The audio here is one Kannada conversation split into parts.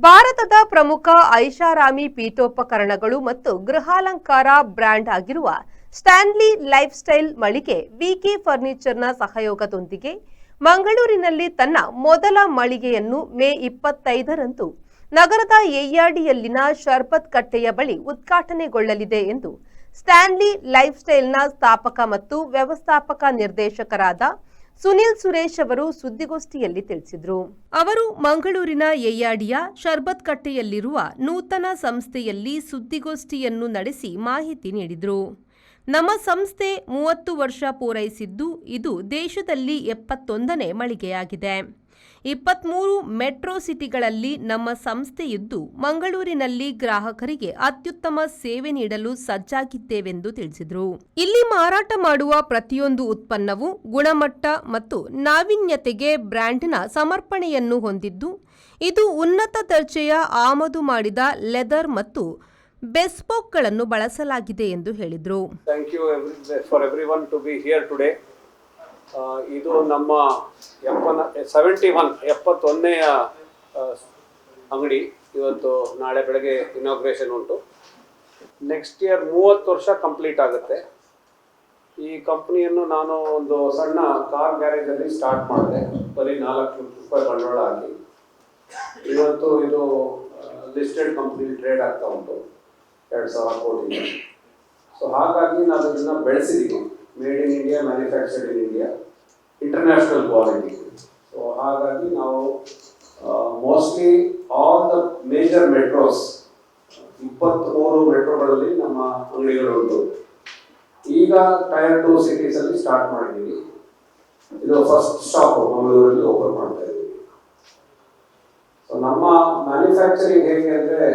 ಭಾರತದ ಪ್ರಮುಖ ಐಷಾರಾಮಿ ಪೀಠೋಪಕರಣಗಳು ಮತ್ತು ಗೃಹಾಲಂಕಾರ ಬ್ರ್ಯಾಂಡ್ ಆಗಿರುವ ಸ್ಟ್ಯಾನ್ಲಿ ಲೈಫ್ ಸ್ಟೈಲ್ ಮಳಿಗೆ ವಿಕೆ ಫರ್ನಿಚರ್ನ ಸಹಯೋಗದೊಂದಿಗೆ ಮಂಗಳೂರಿನಲ್ಲಿ ತನ್ನ ಮೊದಲ ಮಳಿಗೆಯನ್ನು ಮೇ 25ರಂದು ನಗರದ ಯಯ್ಯಾಡಿಯಲ್ಲಿನ ಶರ್ಬತ್ ಕಟ್ಟೆಯ ಬಳಿ ಉದ್ಘಾಟನೆಗೊಳ್ಳಲಿದೆ ಎಂದು ಸ್ಟ್ಯಾನ್ಲಿ ಲೈಫ್ ಸ್ಟೈಲ್ನ ಸ್ಥಾಪಕ ಮತ್ತು ವ್ಯವಸ್ಥಾಪಕ ನಿರ್ದೇಶಕರಾದ ಸುನಿಲ್ ಸುರೇಶ್ ಅವರು ಸುದ್ದಿಗೋಷ್ಠಿಯಲ್ಲಿ ತಿಳಿಸಿದರು. ಅವರು ಮಂಗಳೂರಿನ ಯಯ್ಯಾಡಿಯ ಶರ್ಬತ್ ಕಟ್ಟೆಯಲ್ಲಿರುವ ನೂತನ ಸಂಸ್ಥೆಯಲ್ಲಿ ಸುದ್ದಿಗೋಷ್ಠಿಯನ್ನು ನಡೆಸಿ ಮಾಹಿತಿ ನೀಡಿದರು. ನಮ್ಮ ಸಂಸ್ಥೆ 30 ವರ್ಷ ಪೂರೈಸಿದ್ದು, ಇದು ದೇಶದಲ್ಲಿ 71ನೇ ಮಳಿಗೆಯಾಗಿದೆ. 23 ಮೆಟ್ರೋ ಸಿಟಿಗಳಲ್ಲಿ ನಮ್ಮ ಸಂಸ್ಥೆಯಿದ್ದು, ಮಂಗಳೂರಿನಲ್ಲಿ ಗ್ರಾಹಕರಿಗೆ ಅತ್ಯುತ್ತಮ ಸೇವೆ ನೀಡಲು ಸಜ್ಜಾಗಿದ್ದೇವೆಂದು ತಿಳಿಸಿದರು. ಇಲ್ಲಿ ಮಾರಾಟ ಮಾಡುವ ಪ್ರತಿಯೊಂದು ಉತ್ಪನ್ನವು ಗುಣಮಟ್ಟ ಮತ್ತು ನಾವೀನ್ಯತೆಗೆ ಬ್ರ್ಯಾಂಡ್ನ ಸಮರ್ಪಣೆಯನ್ನು ಹೊಂದಿದ್ದು, ಇದು ಉನ್ನತ ದರ್ಜೆಯ ಆಮದು ಮಾಡಿದ ಲೆದರ್ ಮತ್ತು ಬೆಸ್ಪೋಕ್ಗಳನ್ನು ಬಳಸಲಾಗಿದೆ ಎಂದು ಹೇಳಿದರು. ಇದು ನಮ್ಮ 71ನೇ ಅಂಗಡಿ. ಇವತ್ತು ನಾಳೆ ಬೆಳಗ್ಗೆ ಇನಾಗ್ರೇಷನ್ ಉಂಟು. ನೆಕ್ಸ್ಟ್ ಇಯರ್ 30 ವರ್ಷ ಕಂಪ್ಲೀಟ್ ಆಗುತ್ತೆ. ಈ ಕಂಪ್ನಿಯನ್ನು ನಾನು ಒಂದು ಸಣ್ಣ ಕಾರ್ ಗ್ಯಾರೇಜಲ್ಲಿ ಸ್ಟಾರ್ಟ್ ಮಾಡಿದೆ, ಬರೀ 4 ಲಕ್ಷ ರೂಪಾಯಿ ಬಂಡವಾಳ ಹಾಕಿ. ಇವತ್ತು ಇದು ಲಿಸ್ಟೆಡ್ ಕಂಪ್ನಿ ಟ್ರೇಡ್ ಆಗ್ತಾ ಉಂಟು 2000 ಕೋಟಿ. ಸೊ ಹಾಗಾಗಿ ನಾವು ಇದನ್ನು ಬೆಳೆಸಿದ್ದೀವಿ. Made in India, manufactured in India, international quality. So ಹಾಗಾಗಿ ನಾವು mostly all the major metros, 23 ಮೆಟ್ರೋಗಳಲ್ಲಿ ನಮ್ಮ ಅಂಗಡಿಗಳು ಉಂಟು. ಈಗ ಟೈರ್ 2 ಸಿಟೀಸಲ್ಲಿ ಸ್ಟಾರ್ಟ್ ಮಾಡಿದ್ದೀವಿ. ಇದು ಫಸ್ಟ್ ಶಾಪ್ ಮಂಗಳೂರಲ್ಲಿ ಓಪನ್ ಮಾಡ್ತಾ ಇದ್ದೀವಿ. ಸೊ ನಮ್ಮ ಮ್ಯಾನುಫ್ಯಾಕ್ಚರಿಂಗ್ ಹೇಗೆ ಅಂದರೆ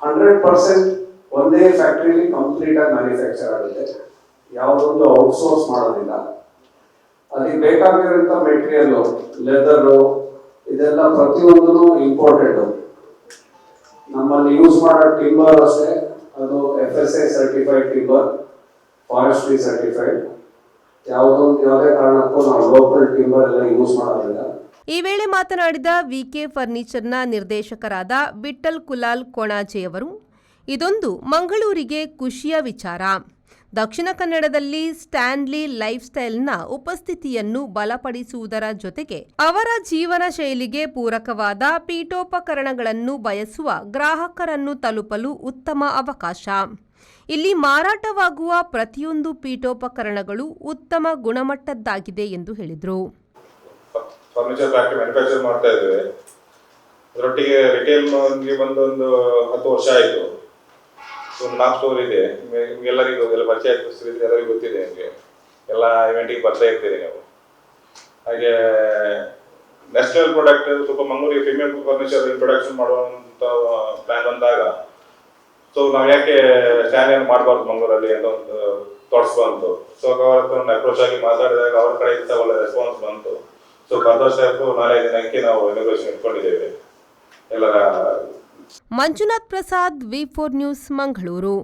100% ಒಂದೇ ಫ್ಯಾಕ್ಟ್ರಿಲಿ ಕಂಪ್ಲೀಟ್ ಆಗಿ ಮ್ಯಾನುಫ್ಯಾಕ್ಚರ್ ಆಗುತ್ತೆ. ಯಾವುದೊಂದು ಔಟ್ಸೋರ್ಸ್ ಮಾಡೋದಿಲ್ಲ. ಅದಕ್ಕೆ ಬೇಕಾಗಿರೋಂಥ ಮೆಟೀರಿಯಲ್ಲು, ಲೆದರು, ಇದೆಲ್ಲ ಪ್ರತಿಯೊಂದೂ ಇಂಪೋರ್ಟೆಡ್. ನಮ್ಮಲ್ಲಿ ಯೂಸ್ ಮಾಡೋ ಟಿಂಬರ್ ಅಷ್ಟೇ, ಅದು FSA certified timber, forestry certified. ಯಾವುದೇ ಕಾರಣಕ್ಕೂ ನಾವು ಲೋಕಲ್ ಟಿಂಬರ್ ಎಲ್ಲ ಯೂಸ್ ಮಾಡೋದಿಲ್ಲ. ಈ ವೇಳೆ ಮಾತನಾಡಿದ ವಿಕೆ ಫರ್ನಿಚರ್ನ ನಿರ್ದೇಶಕರಾದ ವಿಠಲ್ ಕುಲಾಲ್ ಕೊಣಾಜೆಯವರು, ಇದೊಂದು ಮಂಗಳೂರಿಗೆ ಖುಷಿಯ ವಿಚಾರ. ದಕ್ಷಿಣ ಕನ್ನಡದಲ್ಲಿ ಸ್ಟ್ಯಾನ್ಲಿ ಲೈಫ್ ಸ್ಟೈಲ್ನ ಉಪಸ್ಥಿತಿಯನ್ನು ಬಲಪಡಿಸುವುದರ ಜೊತೆಗೆ ಅವರ ಜೀವನ ಶೈಲಿಗೆ ಪೂರಕವಾದ ಪೀಠೋಪಕರಣಗಳನ್ನು ಬಯಸುವ ಗ್ರಾಹಕರನ್ನು ತಲುಪಲು ಉತ್ತಮ ಅವಕಾಶ. ಇಲ್ಲಿ ಮಾರಾಟವಾಗುವ ಪ್ರತಿಯೊಂದು ಪೀಠೋಪಕರಣಗಳು ಉತ್ತಮ ಗುಣಮಟ್ಟದ್ದಾಗಿದೆ ಎಂದು ಹೇಳಿದರು. ಫರ್ನಿಚರ್ ಫ್ಯಾಕ್ಟರಿ ಮ್ಯಾನುಫ್ಯಾಕ್ಚರ್ ಮಾಡ್ತಾ ಇದ್ದೇವೆ. ಅದರೊಟ್ಟಿಗೆ ರಿಟೇಲ್ ಬಂದು ಒಂದು 10 ವರ್ಷ ಆಯಿತು. ಒಂದು 4 ಸ್ಟೋರ್ ಇದೆ. ನಿಮಗೆಲ್ಲರಿಗೂ ಎಲ್ಲ ಪರಿಚಯ ಆಗ್ತಿದೆ, ಎಲ್ಲರಿಗೂ ಗೊತ್ತಿದೆ. ನಿಮಗೆ ಎಲ್ಲ ಇವೆಂಟಿಗೆ ಬರ್ತಾ ಇರ್ತೀರಿ ನೀವು. ಹಾಗೆ ನ್ಯಾಷನಲ್ ಪ್ರಾಡಕ್ಟ್ ಸ್ವಲ್ಪ ಮಂಗಳೂರಿಗೆ ಪ್ರೀಮಿಯಂ ಫರ್ನಿಚರ್ ಇಂಟ್ರೊಡಕ್ಷನ್ ಮಾಡುವಂಥ ಪ್ಲಾನ್ ಬಂದಾಗ, ಸೊ ನಾವು ಯಾಕೆ ಸ್ಟ್ಯಾನ್ಲಿಯನ್ನು ಮಾಡಬಾರ್ದು ಮಂಗಳೂರಲ್ಲಿ ಅಂತ ಒಂದು ಥಾಟ್ಸ್ ಬಂತು. ಸೊ ಅವರ ಹತ್ರ ಅಪ್ರೋಚ್ ಆಗಿ ಮಾತಾಡಿದಾಗ ಅವ್ರ ಕಡೆಯಿಂದ ಒಳ್ಳೆ ರೆಸ್ಪಾನ್ಸ್ ಬಂತು. ಸೊ ಫರ್ದರ್ ಸ್ಟೆಪ್ 4-5 ದಿನಕ್ಕೆ ನಾವು ಇನಾಗ್ರೇಷನ್ ಇಟ್ಕೊಂಡಿದ್ದೇವೆ ಎಲ್ಲರ. Manjunath Prasad, V4 news, Mangaluru.